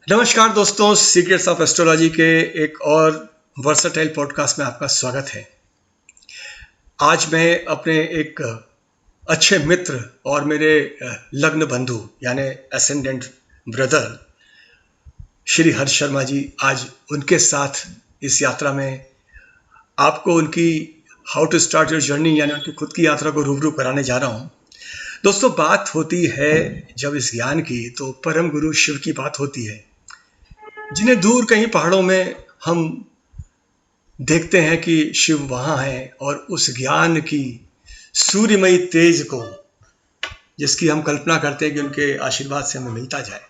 नमस्कार दोस्तों, secrets of astrology के एक और वर्सटाइल पॉडकास्ट में आपका स्वागत है। आज मैं अपने एक अच्छे मित्र और मेरे लग्न बंधु यानी एसेंडेंट ब्रदर श्री हर्ष शर्मा जी, आज उनके साथ इस यात्रा में आपको उनकी how to start your journey यानी उनकी खुद की यात्रा को रूबरू कराने जा रहा हूँ। दोस्तों, बात होती है जब इस ज्ञान की, तो परम गुरु शिव की बात होती है, जिन्हें दूर कहीं पहाड़ों में हम देखते हैं कि शिव वहां है, और उस ज्ञान की सूर्यमयी तेज को, जिसकी हम कल्पना करते हैं कि उनके आशीर्वाद से हमें मिलता जाए,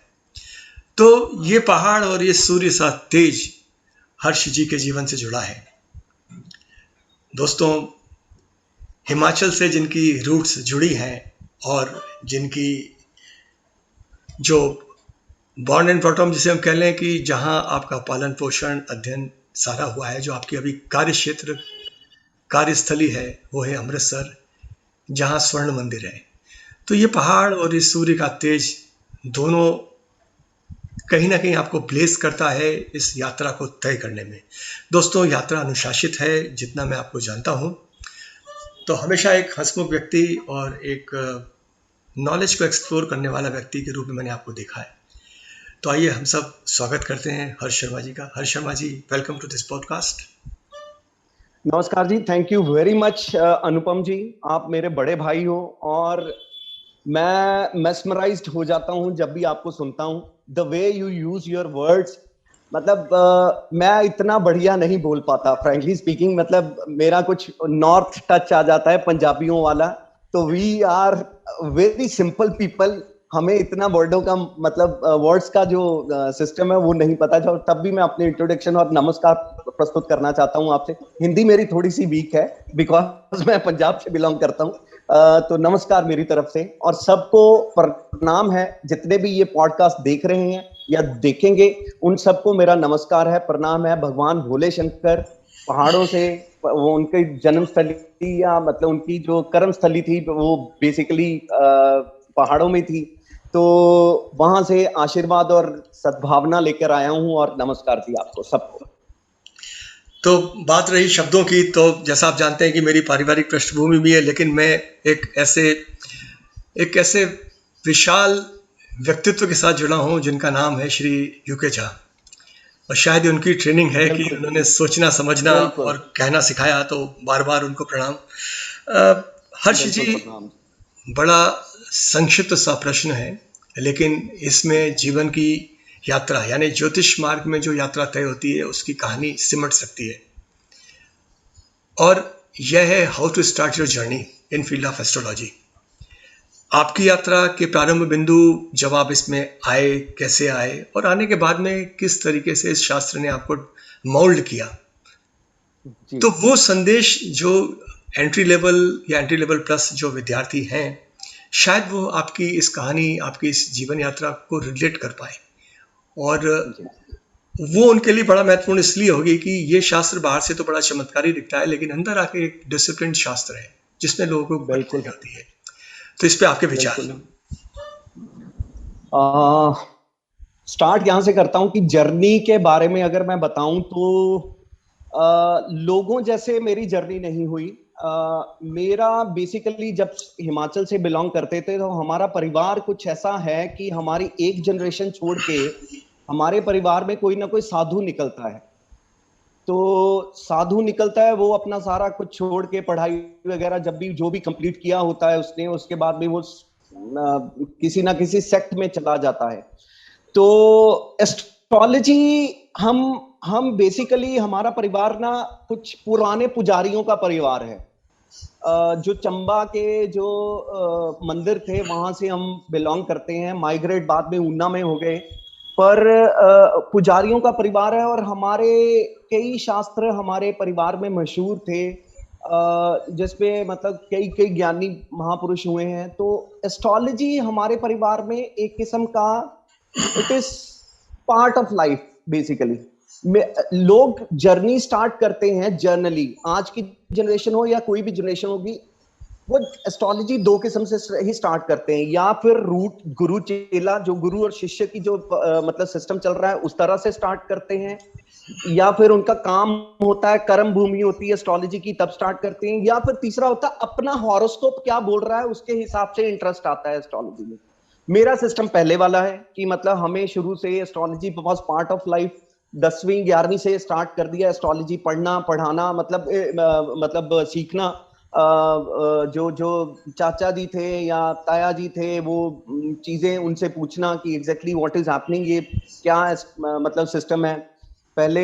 तो ये पहाड़ और ये सूर्य सा तेज हर्ष जी के जीवन से जुड़ा है। दोस्तों, हिमाचल से जिनकी रूट्स जुड़ी हैं और जिनकी जो बॉर्न एंड बॉटम जिसे हम कह लें कि जहां आपका पालन पोषण अध्ययन सारा हुआ है, जो आपकी अभी कार्य क्षेत्र कार्यस्थली है, वो है अमृतसर, जहां स्वर्ण मंदिर है। तो ये पहाड़ और इस सूर्य का तेज दोनों कहीं ना कहीं आपको ब्लेस करता है इस यात्रा को तय करने में। दोस्तों, यात्रा अनुशासित है जितना मैं आपको जानता हूं, तो हमेशा एक हंसमुख व्यक्ति और एक नॉलेज को एक्सप्लोर करने वाला व्यक्ति के रूप में मैंने आपको देखा है। तो आइए हम सब स्वागत करते हैं हर्ष शर्मा जी का। हर्ष शर्मा जी, वेलकम टू दिस पॉडकास्ट। नमस्कार जी, थैंक यू वेरी मच अनुपम जी। आप मेरे बड़े भाई हो और मैं मेस्मराइज्ड हो जाता हूं जब भी आपको सुनता हूं। The way you use your words, मतलब मैं इतना बढ़िया नहीं बोल पाता फ्रैंकली स्पीकिंग। मतलब मेरा कुछ नॉर्थ टच आ जाता है पंजाबियों वाला। तो we are very simple people. हमें इतना वर्डों का मतलब वर्ड्स का जो सिस्टम है वो नहीं पता था। तब भी मैं अपने इंट्रोडक्शन और नमस्कार प्रस्तुत करना चाहता हूं आपसे। हिंदी मेरी थोड़ी सी वीक है बिकॉज मैं पंजाब से बिलोंग करता हूं। तो नमस्कार मेरी तरफ से, और सबको प्रणाम है जितने भी ये पॉडकास्ट देख रहे हैं या देखेंगे। उन सबको मेरा नमस्कार है, प्रणाम है। भगवान भोले शंकर पहाड़ों से, वो उनकी जन्म स्थली या मतलब उनकी जो कर्म स्थली थी वो बेसिकली पहाड़ों में थी। तो वहां से आशीर्वाद और सद्भावना लेकर आया हूं, और नमस्कार जी आपको सबको। तो बात रही शब्दों की, तो जैसा आप जानते हैं कि मेरी पारिवारिक पृष्ठभूमि भी है, लेकिन मैं एक ऐसे विशाल व्यक्तित्व के साथ जुड़ा हूं जिनका नाम है श्री यूके झा। और शायद ये उनकी ट्रेनिंग है कि उन्होंने सोचना समझना और कहना सिखाया, तो बार बार उनको प्रणाम। हर्ष जी, बड़ा संक्षिप्त सा प्रश्न है, लेकिन इसमें जीवन की यात्रा यानी ज्योतिष मार्ग में जो यात्रा तय होती है उसकी कहानी सिमट सकती है, और यह है how to start your journey in field of astrology. आपकी यात्रा के प्रारंभ बिंदु, जब आप इसमें आए, कैसे आए, और आने के बाद में किस तरीके से इस शास्त्र ने आपको मोल्ड किया, तो वो संदेश जो एंट्री लेवल या एंट्री लेवल प्लस जो विद्यार्थी हैं, शायद वो आपकी इस कहानी, आपकी इस जीवन यात्रा को रिलेट कर पाए, और वो उनके लिए बड़ा महत्वपूर्ण इसलिए होगी कि ये शास्त्र बाहर से तो बड़ा चमत्कारी दिखता है, लेकिन अंदर आके एक डिसिप्लिन शास्त्र है जिसमें लोगों को बिल्कुल आती है। तो इस पे आपके विचार। स्टार्ट यहां से करता हूं कि जर्नी के बारे में अगर मैं बताऊं तो लोगों जैसे मेरी जर्नी नहीं हुई। मेरा बेसिकली जब हिमाचल से बिलोंग करते थे तो हमारा परिवार कुछ ऐसा है कि हमारी एक जनरेशन छोड़ के हमारे परिवार में कोई ना कोई साधु निकलता है। तो साधु निकलता है, वो अपना सारा कुछ छोड़ के पढ़ाई वगैरह जब भी जो भी कंप्लीट किया होता है उसने, उसके बाद भी वो किसी ना किसी सेक्ट में चला जाता है। तो एस्ट्रोलॉजी हम बेसिकली हमारा परिवार ना कुछ पुराने पुजारियों का परिवार है। जो चंबा के जो मंदिर थे वहां से हम बिलोंग करते हैं। माइग्रेट बाद में ऊना में हो गए, पर पुजारियों का परिवार है, और हमारे कई शास्त्र हमारे परिवार में मशहूर थे, जिसपे मतलब कई कई ज्ञानी महापुरुष हुए हैं। तो एस्ट्रोलॉजी हमारे परिवार में एक किस्म का, it is part of life basically. लोग जर्नी स्टार्ट करते हैं जर्नली, आज की जनरेशन हो या कोई भी जनरेशन होगी, वो एस्ट्रोलॉजी दो किस्म से ही स्टार्ट करते हैं, या फिर रूट गुरु चेला, जो गुरु और शिष्य की जो मतलब सिस्टम चल रहा है उस तरह से स्टार्ट करते हैं, या फिर उनका काम होता है, कर्म भूमि होती है एस्ट्रोलॉजी की, तब स्टार्ट करते हैं, या फिर तीसरा होता है अपना हॉरोस्कोप क्या बोल रहा है उसके हिसाब से इंटरेस्ट आता है एस्ट्रोलॉजी में। मेरा सिस्टम पहले वाला है कि मतलब हमें शुरू से astrology was part of life. 10वीं 11वीं से स्टार्ट कर दिया एस्ट्रोलॉजी पढ़ना पढ़ाना, मतलब सीखना। जो जो चाचा जी थे या ताया जी थे वो चीजें उनसे पूछना कि एग्जैक्टली व्हाट इज हैपनिंग, ये क्या मतलब सिस्टम है। पहले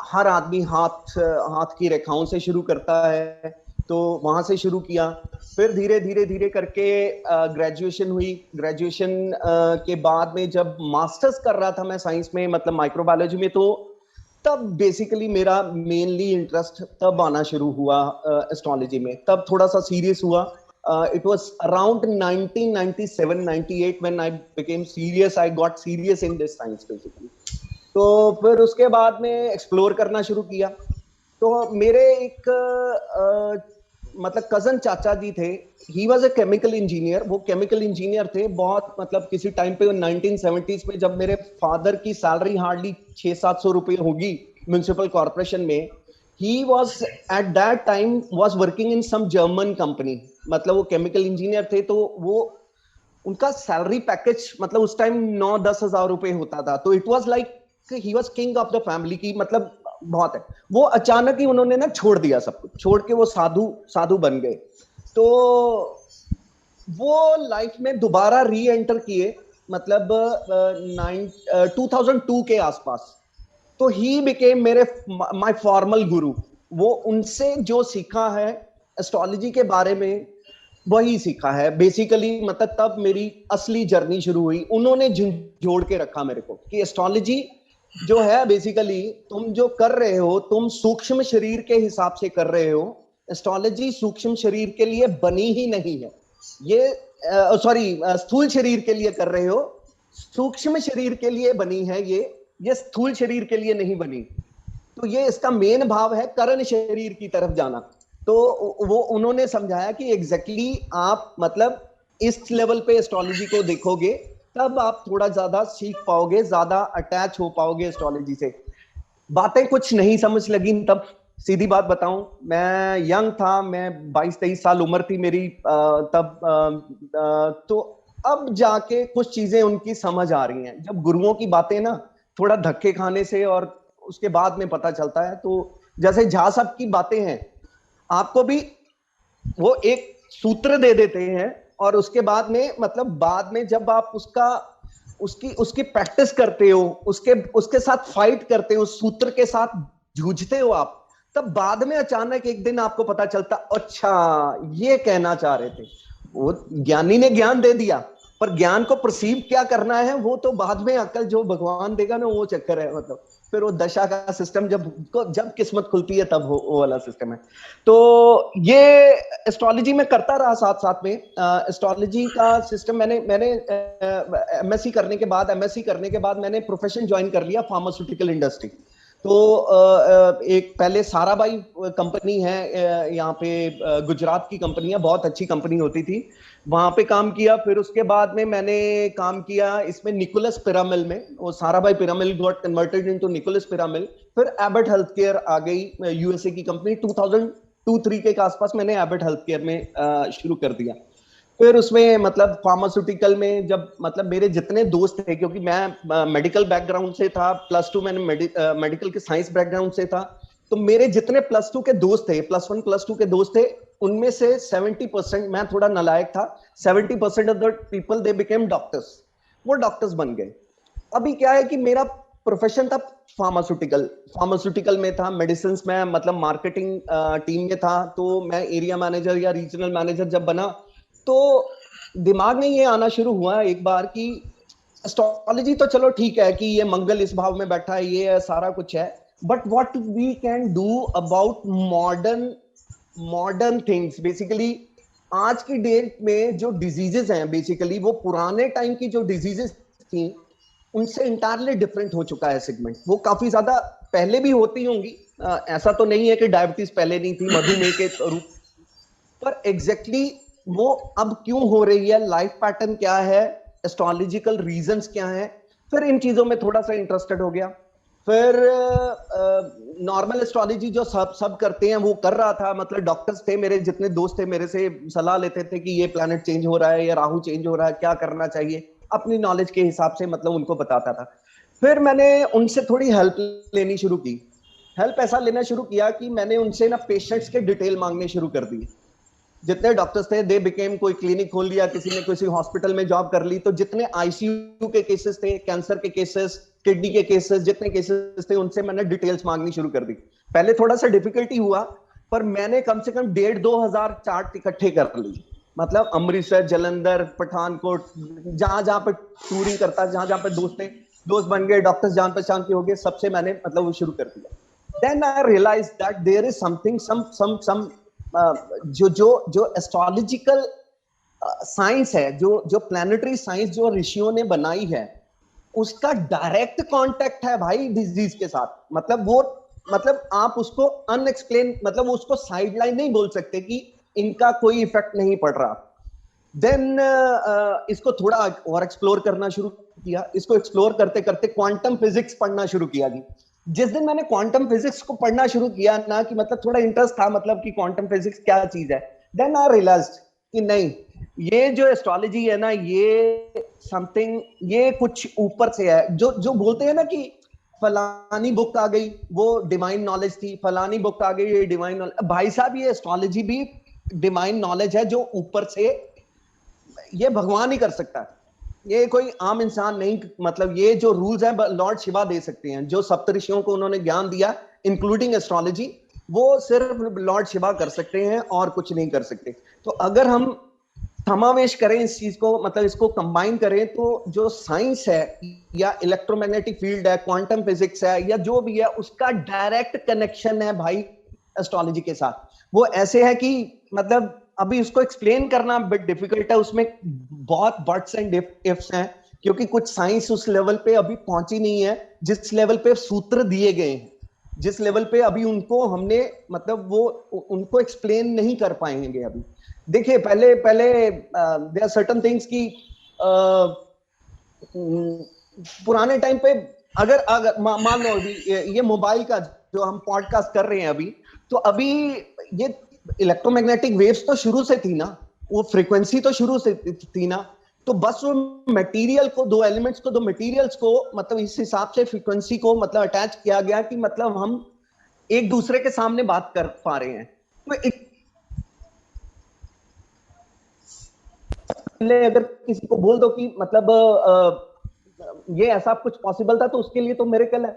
हर आदमी हाथ हाथ की रेखाओं से शुरू करता है, तो वहां से शुरू किया। फिर धीरे धीरे धीरे करके ग्रेजुएशन हुई। ग्रेजुएशन के बाद में जब मास्टर्स कर रहा था मैं साइंस में, मतलब माइक्रोबायोलॉजी में, तो तब बेसिकली मेरा मेनली इंटरेस्ट तब आना शुरू हुआ एस्ट्रोलॉजी में। तब थोड़ा सा सीरियस हुआ। It was around 1997-98 when I became serious, I got serious in this science basically. तो फिर उसके बाद में एक्सप्लोर करना शुरू किया। तो मेरे एक मतलब कजन चाचा जी थे, he was a chemical engineer. वो केमिकल इंजीनियर थे बहुत, मतलब किसी टाइम पे 1970s में जब मेरे फादर की सैलरी हार्डली 600-700 रुपए होगी म्युनिसिपल कॉर्पोरेशन में, he was at that time was working in some German company. मतलब वो केमिकल इंजीनियर थे, तो वो उनका सैलरी पैकेज मतलब उस टाइम 9-10 हजार रुपए होता था। तो it was like he was king of the family की, मतलब बहुत है। वो अचानक ही उन्होंने ना छोड़ दिया, सब कुछ छोड़ के वो साधु साधु बन गए। तो वो लाइफ में दोबारा री एंटर किए, मतलब 2002 के आसपास। तो ही बिकेम मेरे माय फॉर्मल गुरु। वो उनसे जो सीखा है एस्ट्रोलॉजी के बारे में वही सीखा है बेसिकली। मतलब तब मेरी असली जर्नी शुरू हुई। उन्होंने झंझोड़ के रखा मेरे को कि एस्ट्रोलॉजी जो है बेसिकली तुम जो कर रहे हो, तुम सूक्ष्म शरीर के हिसाब से कर रहे हो। एस्ट्रोलॉजी सूक्ष्म शरीर के लिए बनी ही नहीं है ये, सॉरी स्थूल शरीर के लिए कर रहे हो, सूक्ष्म शरीर के लिए बनी है ये स्थूल शरीर के लिए नहीं बनी। तो ये इसका मेन भाव है करण शरीर की तरफ जाना। तो वो उन्होंने समझाया कि एग्जैक्टली आप मतलब इस लेवल पे एस्ट्रोलॉजी को देखोगे तब आप थोड़ा ज्यादा सीख पाओगे, ज्यादा अटैच हो पाओगे एस्ट्रोलॉजी से। बातें कुछ नहीं समझ लगी तब, सीधी बात बताऊं, मैं यंग था, मैं 22-23 साल उम्र थी मेरी तब। तो अब जाके कुछ चीजें उनकी समझ आ रही हैं। जब गुरुओं की बातें ना थोड़ा धक्के खाने से और उसके बाद में पता चलता है। तो जैसे झा साहब की बातें हैं, आपको भी वो एक सूत्र दे देते हैं और उसके बाद में मतलब बाद में जब आप उसका उसकी उसकी प्रैक्टिस करते हो, उसके उसके साथ फाइट करते हो, उस सूत्र के साथ जूझते हो आप, तब बाद में अचानक एक दिन आपको पता चलता, अच्छा ये कहना चाह रहे थे। वो ज्ञानी ने ज्ञान दे दिया, पर ज्ञान को परसीव क्या करना है वो तो बाद में अकल जो भगवान देगा ना, वो चक्कर है। मतलब फिर वो दशा का सिस्टम जब किस्मत खुलती है तब वो वाला सिस्टम है। तो ये एस्ट्रोलॉजी में करता रहा साथ साथ में। एस्ट्रोलॉजी का सिस्टम मैंने एमएससी करने के बाद मैंने प्रोफेशन ज्वाइन कर लिया फार्मास्यूटिकल इंडस्ट्री। तो एक पहले साराबाई कंपनी है यहाँ पे, गुजरात की कंपनी है, बहुत अच्छी कंपनी होती थी, वहां पे काम किया। फिर उसके बाद में मैंने काम किया इसमें निकोलस पिरामिल में। वो Sarabhai Piramal got converted into Nicholas Piramal. फिर एबट हेल्थ केयर आ गई, यूएसए की कंपनी। 2002-3 के आसपास मैंने एबट हेल्थ केयर में शुरू कर दिया। फिर उसमें मतलब फार्मास्यूटिकल में जब मतलब मेरे जितने दोस्त थे, क्योंकि मैं मेडिकल बैकग्राउंड से था, +2 मैंने मेडिकल के साइंस बैकग्राउंड से था। तो मेरे जितने +2 के दोस्त थे, +1 +2 के दोस्त थे, उनमें से 70%, मैं थोड़ा नालायक था, 70% of the people they became doctors. वो डॉक्टर्स बन गए। अभी क्या है कि मेरा प्रोफेशन था फार्मास्यूटिकल में था, मेडिसिन में, मतलब मार्केटिंग टीम में था। तो मैं एरिया मैनेजर या रीजनल मैनेजर जब बना, तो दिमाग में ये आना शुरू हुआ एक बार कि एस्ट्रोलॉजी तो चलो ठीक है कि ये मंगल इस भाव में बैठा है, ये सारा कुछ है, but what we can do about modern things. Basically आज की डेट में जो डिजीजेस हैं, बेसिकली वो पुराने टाइम की जो डिजीजेस थी उनसे इंटायरली डिफरेंट हो चुका है सेगमेंट। वो काफी ज्यादा पहले भी होती होंगी, ऐसा तो नहीं है कि डायबिटीज पहले नहीं थी, मधुमेह के रूप। पर एग्जैक्टली वो अब क्यों हो रही है, लाइफ पैटर्न क्या है, एस्ट्रोलॉजिकल रीजंस क्या है, फिर इन चीजों में थोड़ा सा इंटरेस्टेड हो गया। फिर नॉर्मल एस्ट्रोलॉजी जो सब सब करते हैं वो कर रहा था, मतलब डॉक्टर्स थे मेरे, जितने दोस्त थे मेरे से सलाह लेते थे कि ये प्लैनेट चेंज हो रहा है या राहु चेंज हो रहा है, क्या करना चाहिए, अपनी नॉलेज के हिसाब से मतलब उनको बताता था। फिर मैंने उनसे थोड़ी हेल्प लेनी शुरू की। हेल्प ऐसा लेना शुरू किया कि मैंने उनसे ना पेशेंट्स के डिटेल मांगने शुरू कर दिए। जितने डॉक्टर्स थे दे बिकेम, कोई क्लिनिक खोल लिया, किसी ने किसी हॉस्पिटल में जॉब कर ली, तो जितने आईसीयू के केसेस थे, कैंसर के केसेस, किडनी के केसेस, जितने केसेस थे उनसे मैंने डिटेल्स मांगनी शुरू कर दी। पहले थोड़ा सा डिफिकल्टी हुआ, पर मैंने कम से कम 1,500-2,000 चार्ट इकट्ठे कर ली। मतलब अमृतसर, जलंधर, पठानकोट, जहां जहां पे टूरिंग करता, जहां जहां पे दोस्त थे, दोस्त बन गए, डॉक्टर्स जान पहचान के हो गए, सबसे मैंने मतलब वो शुरू कर दिया। Then I realise that there is something, some जो जो जो एस्ट्रोलॉजिकल साइंस है, जो जो प्लानिटरी साइंस जो ऋषियों ने बनाई है, उसका डायरेक्ट कांटेक्ट है भाई डिजीज के साथ। मतलब वो, मतलब आप उसको अनएक्सप्लेन, मतलब उसको साइडलाइन नहीं बोल सकते कि इनका कोई इफेक्ट नहीं पड़ रहा। देन इसको थोड़ा और एक्सप्लोर करना शुरू किया। इसको एक्सप्लोर करते करते क्वांटम फिजिक्स पढ़ना शुरू किया जी। जिस दिन मैंने क्वांटम फिजिक्स को पढ़ना शुरू किया ना, कि मतलब थोड़ा इंटरेस्ट था, मतलब कि क्वांटम फिजिक्स क्या चीज है, देन आई रियलाइज्ड कि नहीं, ये जो एस्ट्रोलॉजी है ना, ये समथिंग, ये कुछ ऊपर से है। जो जो बोलते हैं ना कि फलानी बुक आ गई वो डिवाइन नॉलेज थी, फलानी बुक आ गई ये डिवाइन नॉलेज, भाई साहब ये एस्ट्रोलॉजी भी डिवाइन नॉलेज है, जो ऊपर से ये भगवान ही कर सकता है, ये कोई आम इंसान नहीं। मतलब ये जो रूल्स हैं लॉर्ड शिवा दे सकते हैं, जो सप्तऋषियों को उन्होंने ज्ञान दिया इंक्लूडिंग एस्ट्रोलॉजी, वो सिर्फ लॉर्ड शिवा कर सकते हैं और कुछ नहीं कर सकते। तो अगर हम समावेश करें इस चीज को, मतलब इसको कंबाइन करें, तो जो साइंस है या इलेक्ट्रोमैग्नेटिक फील्ड है, क्वांटम फिजिक्स है, या जो भी है, उसका डायरेक्ट कनेक्शन है भाई एस्ट्रोलॉजी के साथ। वो ऐसे है कि मतलब अभी उसको एक्सप्लेन करना बिट डिफिकल्ट है, उसमें बहुत बट्स एंड इफ्स हैं, क्योंकि कुछ साइंस उस लेवल पे अभी पहुंची नहीं है जिस लेवल पे सूत्र दिए गए हैं, जिस लेवल पे अभी उनको हमने, मतलब वो उनको एक्सप्लेन नहीं कर पाएंगे अभी। देखिए पहले पहले देयर आर सर्टेन थिंग्स की पुराने टाइम पे, अगर अगर मान लो अभी ये मोबाइल का जो हम पॉडकास्ट कर रहे हैं अभी, तो अभी ये इलेक्ट्रोमैग्नेटिक वेव्स तो शुरू से थी ना, वो फ्रीक्वेंसी तो शुरू से थी ना, तो बस वो मटेरियल को, दो एलिमेंट्स को, दो मटेरियल्स को, मतलब इस हिसाब से फ्रीक्वेंसी को मतलब अटैच किया गया कि मतलब हम एक दूसरे के सामने बात कर पा रहे हैं। तो अगर किसी को बोल दो कि मतलब ये ऐसा कुछ पॉसिबल था, तो उसके लिए तो मिरेकल है।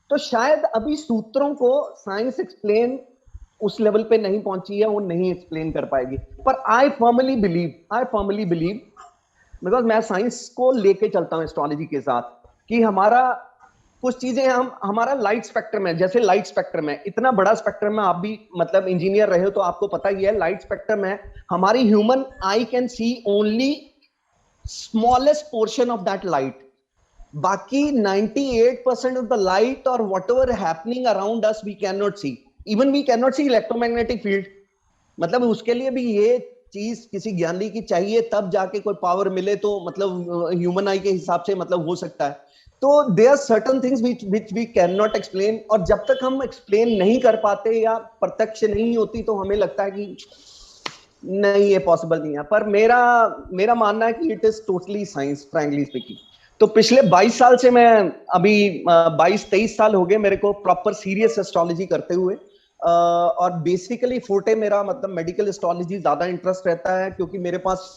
तो शायद अभी सूत्रों को साइंस एक्सप्लेन उस लेवल पे नहीं पहुंची है, वो नहीं एक्सप्लेन कर पाएगी। पर आई फर्मली बिलीव, बिकॉज मैं साइंस को लेके चलता हूं एस्ट्रोलॉजी के साथ, कि हमारा कुछ चीजें, हम हमारा लाइट स्पेक्ट्रम है, जैसे लाइट स्पेक्ट्रम है, इतना बड़ा स्पेक्ट्रम है, आप भी मतलब इंजीनियर रहे हो तो आपको पता ही है, लाइट स्पेक्ट्रम है। हमारी human I can see only smallest portion of that light. बाकी 98% of the light or whatever happening around us we cannot see. Even we cannot see electromagnetic field. मतलब उसके लिए भी ये चीज किसी ज्ञानी की चाहिए, तब जाके कोई पावर मिले, तो मतलब ह्यूमन आई के हिसाब से मतलब हो सकता है। तो there are certain things which we cannot explain, और जब तक हम एक्सप्लेन नहीं कर पाते या प्रत्यक्ष नहीं होती, तो हमें लगता है कि नहीं ये पॉसिबल नहीं है। पर मेरा मेरा मानना है कि it is totally science, frankly speaking. तो पिछले 22 साल से मैं, अभी 22-23 साल हो गए मेरे को प्रॉपर सीरियस एस्ट्रोलॉजी करते हुए, और बेसिकली फोटे मेरा मतलब मेडिकल एस्ट्रोलॉजी ज्यादा इंटरेस्ट रहता है, क्योंकि मेरे पास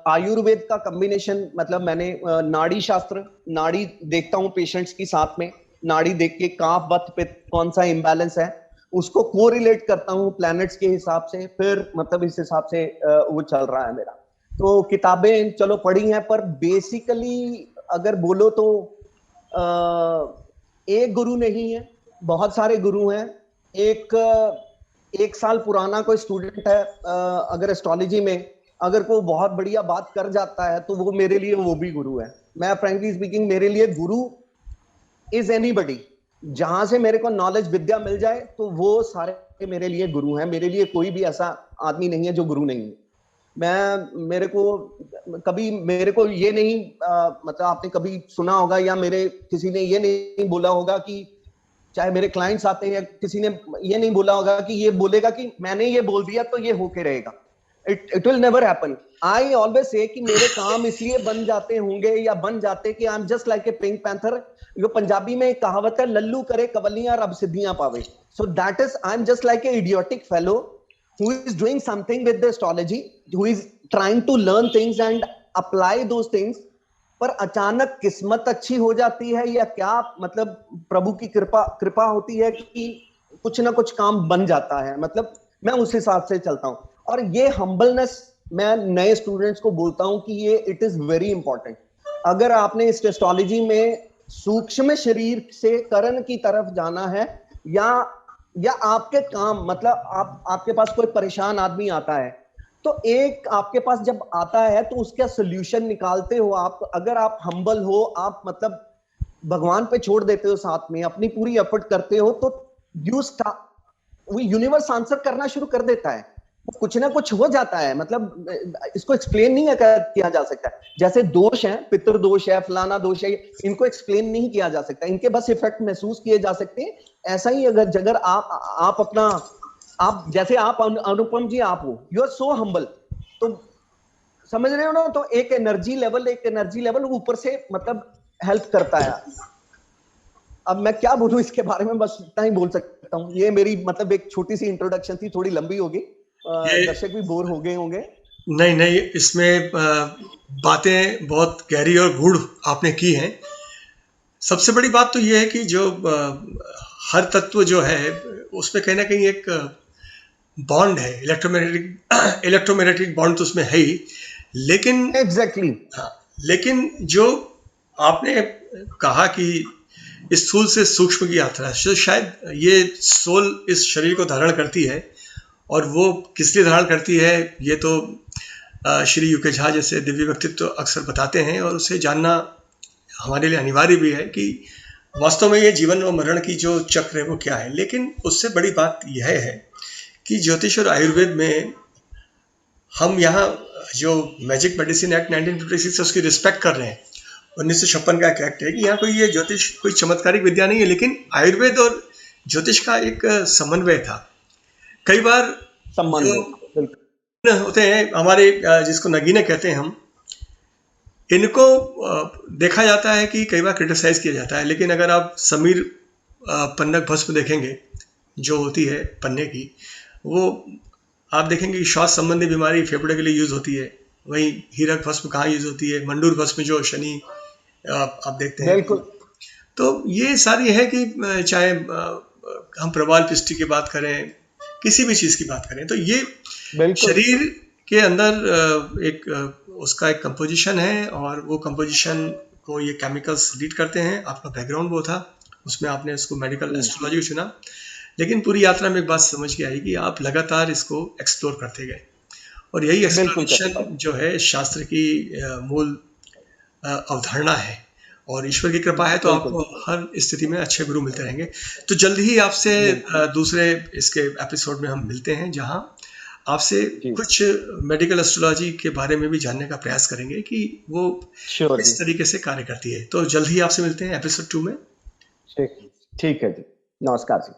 आयुर्वेद का कॉम्बिनेशन, मतलब मैंने नाड़ी शास्त्र, नाड़ी देखता हूँ पेशेंट्स की, साथ में नाड़ी देख के काफ वत पे कौन सा इम्बैलेंस है उसको कोरिलेट करता हूँ प्लैनेट्स के हिसाब से, फिर मतलब इस हिसाब से वो चल रहा है मेरा। तो किताबें चलो पढ़ी हैं, पर बेसिकली अगर बोलो तो एक गुरु नहीं है, बहुत सारे गुरु हैं। एक एक साल पुराना कोई स्टूडेंट है, अगर एस्ट्रोलॉजी में अगर कोई बहुत बढ़िया बात कर जाता है, तो वो मेरे लिए वो भी गुरु है। मैं फ्रैंकली स्पीकिंग, मेरे लिए गुरु इज एनीबडी। जहां से मेरे को नॉलेज विद्या मिल जाए तो वो सारे मेरे लिए गुरु हैं। मेरे लिए कोई भी ऐसा आदमी नहीं है जो गुरु नहीं है। मैं मेरे को कभी मेरे को ये नहीं मतलब आपने कभी सुना होगा या मेरे किसी ने ये नहीं बोला होगा कि चाहे मेरे क्लाइंट्स आते हैं या किसी ने ये नहीं बोला होगा कि ये बोलेगा कि मैंने ये बोल दिया तो ये होके रहेगा। It will never happen. I always say कि मेरे काम इसलिए बन जाते होंगे या बन जाते कि I am just like a pink panther. जो पंजाबी में एक कहावत है, लल्लू करे कवलियां रब सिद्धियां पावे। So that is I am just like a idiotic fellow who is doing something with the astrology, who is trying to learn things and apply those things। पर अचानक किस्मत अच्छी हो जाती है या क्या मतलब प्रभु की कृपा कृपा होती है कि कुछ ना कुछ काम बन जाता है। मतलब मैं उस हिसाब से चलता हूं। और ये हम्बलनेस मैं नए स्टूडेंट्स को बोलता हूं कि ये इट इज वेरी इंपॉर्टेंट। अगर आपने इस एस्ट्रोलॉजी में सूक्ष्म शरीर से करण की तरफ जाना है या आपके काम मतलब आपके पास कोई परेशान आदमी आता है तो एक आपके पास जब आता है तो उसका सोल्यूशन निकालते हो आप। अगर आप हम्बल हो, आप मतलब भगवान पे छोड़ देते हो, साथ में अपनी पूरी एफर्ट करते हो तो यू वो यूनिवर्स आंसर करना शुरू कर देता है। कुछ ना कुछ हो जाता है। मतलब इसको एक्सप्लेन नहीं किया जा सकता। जैसे दोष है, पितृ दोष है, फलाना दोष है, इनको एक्सप्लेन नहीं किया जा सकता। इनके बस इफेक्ट महसूस किए जा सकते हैं। ऐसा ही अगर आप अपना आप जैसे आप अनुपम जी आप हो, यू आर सो हम्बल, तो समझ रहे हो ना। तो एक एनर्जी लेवल ऊपर से मतलब हेल्प करता है। अब मैं क्या बोलूं इसके बारे में, बस इतना ही बोल सकता हूँ। ये मेरी मतलब एक छोटी सी इंट्रोडक्शन थी, थोड़ी लंबी होगी, दर्शक भी बोर हो गए होंगे। नहीं नहीं, इसमें बातें बहुत गहरी और गूढ़ आपने की हैं। सबसे बड़ी बात तो ये है कि जो हर तत्व जो है उसमें कहीं ना कहीं एक बॉन्ड है, इलेक्ट्रोमैग्नेटिक बॉन्ड तो उसमें है ही। लेकिन एग्जैक्टली हाँ, लेकिन जो आपने कहा कि स्थूल से सूक्ष्म की यात्रा, शायद ये सोल इस शरीर को धारण करती है। और वो किस लिए धारण करती है ये तो श्री यूके झा जैसे दिव्य व्यक्तित्व अक्सर बताते हैं, और उसे जानना हमारे लिए अनिवार्य भी है कि वास्तव में ये जीवन और मरण की जो चक्र है वो क्या है। लेकिन उससे बड़ी बात यह है कि ज्योतिष और आयुर्वेद में हम यहाँ जो मैजिक मेडिसिन एक्ट 1956 है उसकी रिस्पेक्ट कर रहे हैं। 1956 का एक एक्ट है कि यहाँ कोई ये ज्योतिष कोई चमत्कारिक विद्या नहीं है, लेकिन आयुर्वेद और ज्योतिष का एक समन्वय था। कई बार जो होते हैं हमारे जिसको नगीने कहते हैं हम, इनको देखा जाता है कि कई बार क्रिटिसाइज किया जाता है। लेकिन अगर आप समीर पन्नग भस्म देखेंगे जो होती है पन्ने की, वो आप देखेंगे कि श्वास संबंधी बीमारी फेफड़े के लिए यूज होती है। वहीं हीरक भस्म कहाँ यूज होती है, मंडूर भस्म जो शनि आप देखते हैं। तो ये सारी है कि चाहे हम प्रवाल पिष्टि की बात करें, किसी भी चीज की बात करें, तो ये शरीर के अंदर एक उसका एक कंपोजिशन है, और वो कंपोजिशन को ये केमिकल्स लीड करते हैं। आपका बैकग्राउंड वो था, उसमें आपने इसको मेडिकल एस्ट्रोलॉजी चुना। लेकिन पूरी यात्रा में एक बात समझ के आई कि आप लगातार इसको एक्सप्लोर करते गए, और यही एक्सप्लोरेशन जो है शास्त्र की मूल अवधारणा है। और ईश्वर की कृपा है तो आपको हर स्थिति में अच्छे गुरु मिलते रहेंगे। तो जल्द ही आपसे दूसरे इसके एपिसोड में हम मिलते हैं, जहां आपसे कुछ मेडिकल एस्ट्रोलॉजी के बारे में भी जानने का प्रयास करेंगे कि वो किस तरीके से कार्य करती है। तो जल्द ही आपसे मिलते हैं एपिसोड 2 में। ठीक है जी, नमस्कार जी।